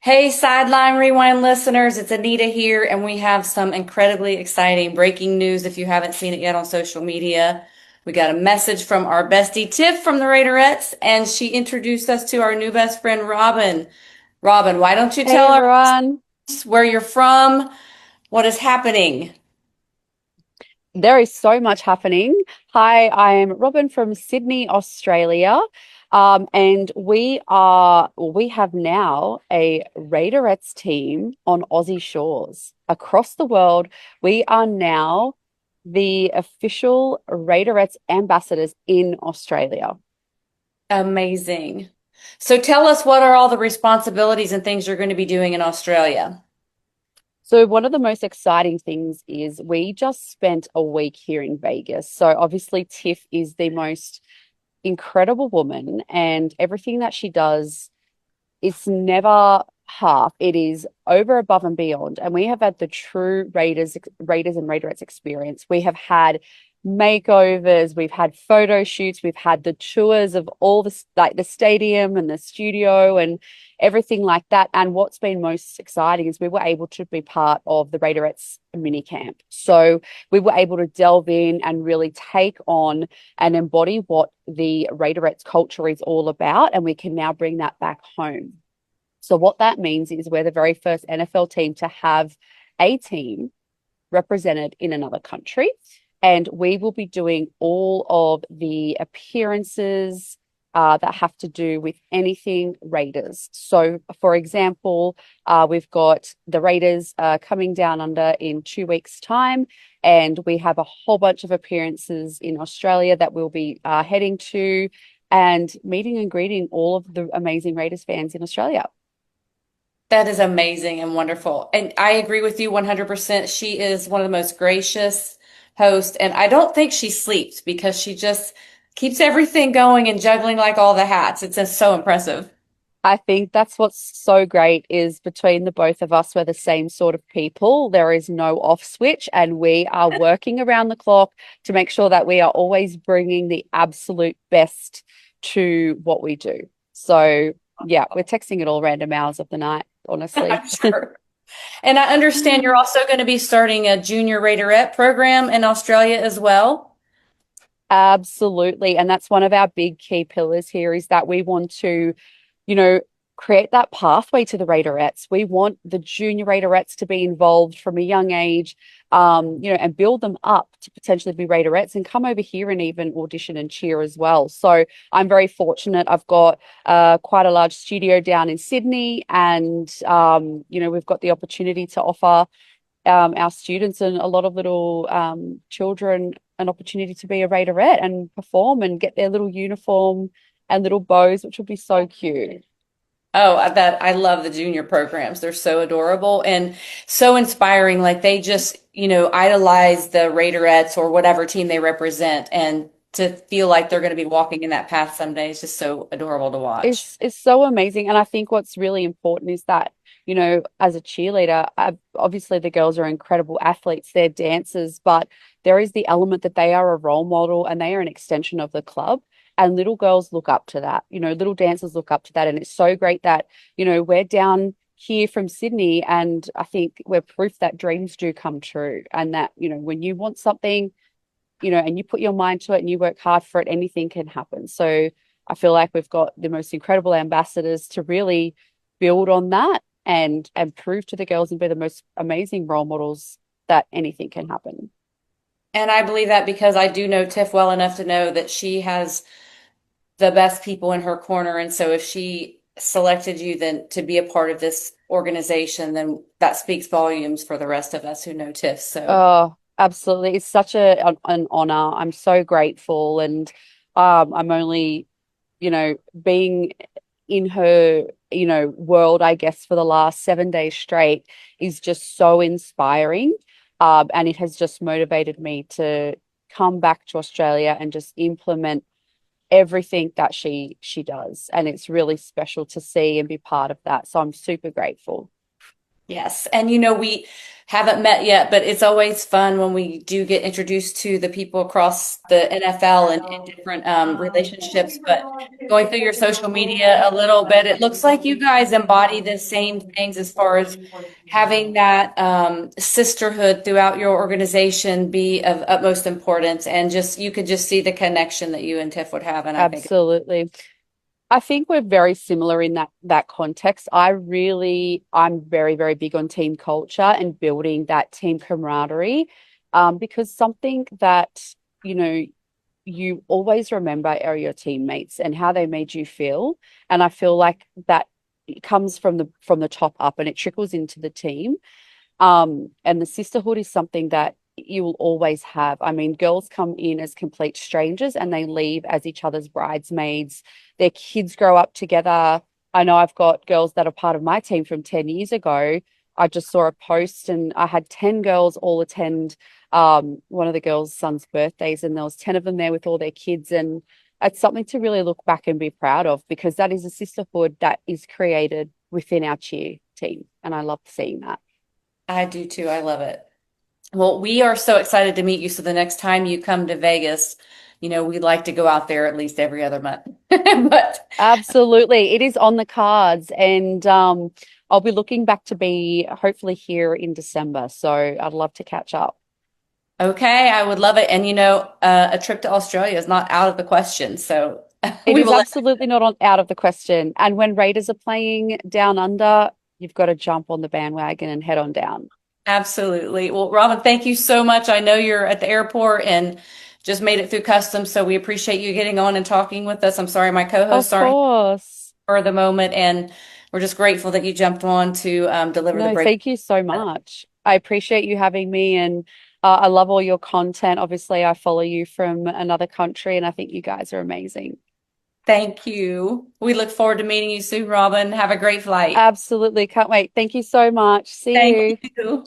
Hey, Sideline Rewind listeners, it's Anita here, and we have some incredibly exciting breaking news if you haven't seen it yet on social media. We got a message from our bestie Tiff from the Raiderettes, and she introduced us to our new best friend, Robin. Robin, why don't you Hey tell everyone. us where you're from, what is happening? There is so much happening. Hi, I'm Robin from Sydney, Australia. And we have now a Raiderettes team on Aussie shores across the world. We are now the official Raiderettes ambassadors in Australia. Amazing. So tell us, what are all the responsibilities and things you're going to be doing in Australia? So one of the most exciting things is we just spent a week here in Vegas. So obviously Tiff is the most incredible woman, and everything that she does is never half. It is over, above, and beyond. And we have had the true Raiders and Raiderettes experience. We have had makeovers, we've had photo shoots, we've had the tours of all the like the stadium and the studio and everything like that. And what's been most exciting is we were able to be part of the Raiderettes mini camp. So we were able to delve in and really take on and embody what the Raiderettes culture is all about. And we can now bring that back home. So what that means is we're the very first NFL team to have a team represented in another country. And we will be doing all of the appearances that have to do with anything Raiders. So, for example, we've got the Raiders coming down under in 2 weeks' time, and we have a whole bunch of appearances in Australia that we'll be heading to and meeting and greeting all of the amazing Raiders fans in Australia. That is amazing and wonderful. And I agree with you 100%. She is one of the most gracious hosts. And I don't think she sleeps because she just keeps everything going and juggling like all the hats. It's just so impressive. I think that's what's so great is between the both of us, we're the same sort of people. There is no off switch, and we are working around the clock to make sure that we are always bringing the absolute best to what we do. So, yeah, we're texting at all random hours of the night, honestly. I'm sure. And I understand you're also going to be starting a junior Raiderette program in Australia as well. Absolutely. And that's one of our big key pillars here is that we want to, you know, create that pathway to the Raiderettes. We want the junior Raiderettes to be involved from a young age, and build them up to potentially be Raiderettes and come over here and even audition and cheer as well. So I'm very fortunate. I've got quite a large studio down in Sydney, and we've got the opportunity to offer our students and a lot of little children an opportunity to be a Raiderette and perform and get their little uniform and little bows, which would be so cute. Oh, I love the junior programs. They're so adorable and so inspiring. Like they just, idolize the Raiderettes or whatever team they represent. And to feel like they're going to be walking in that path someday is just so adorable to watch. It's so amazing. And I think what's really important is that, as a cheerleader, obviously the girls are incredible athletes, they're dancers, but there is the element that they are a role model and they are an extension of the club. And little girls look up to that, little dancers look up to that. And it's so great that, we're down here from Sydney. And I think we're proof that dreams do come true. And that, when you want something, and you put your mind to it and you work hard for it, anything can happen. So I feel like we've got the most incredible ambassadors to really build on that and prove to the girls and be the most amazing role models that anything can happen. And I believe that because I do know Tiff well enough to know that she has the best people in her corner. And so if she selected you then to be a part of this organization, then that speaks volumes for the rest of us who know Tiff. So Oh, absolutely. It's such an honor. I'm so grateful. And I'm only, being in her, world, I guess, for the last 7 days straight is just so inspiring. And it has just motivated me to come back to Australia and just implement everything that she does. And it's really special to see and be part of that. So I'm super grateful. Yes. And we haven't met yet, but it's always fun when we do get introduced to the people across the NFL and different relationships. But going through your social media a little bit, it looks like you guys embody the same things as far as having that sisterhood throughout your organization be of utmost importance. And just you could just see the connection that you and Tiff would have. And I think Absolutely. I think we're very similar in that context. I'm very, very big on team culture and building that team camaraderie, because something that, you know, you always remember are your teammates and how they made you feel. And I feel like that comes from the top up and it trickles into the team. And the sisterhood is something that you will always have. I mean, girls come in as complete strangers and they leave as each other's bridesmaids. Their kids grow up together. I know I've got girls that are part of my team from 10 years ago. I just saw a post and I had 10 girls all attend one of the girls' son's birthdays, and there was 10 of them there with all their kids. And it's something to really look back and be proud of because that is a sisterhood that is created within our cheer team. And I love seeing that. I do too. I love it. Well, we are so excited to meet you. So the next time you come to Vegas, we'd like to go out there at least every other month. But Absolutely. It is on the cards. And I'll be looking back to be hopefully here in December. So I'd love to catch up. okay, I would love it. And a trip to Australia is not out of the question. So It we is will let, absolutely not out of the question. And when Raiders are playing down under, you've got to jump on the bandwagon and head on down. absolutely. Well, Robin, thank you so much. I know you're at the airport and just made it through customs. So we appreciate you getting on and talking with us. I'm sorry my Of co-hosts aren't here course. for the moment. And we're just grateful that you jumped on to deliver the No, break. thank you so much. I appreciate you having me, and I love all your content. Obviously, I follow you from another country, and I think you guys are amazing. Thank you. We look forward to meeting you soon, Robin. Have a great flight. Absolutely. Can't wait. Thank you so much. See Thank you. you.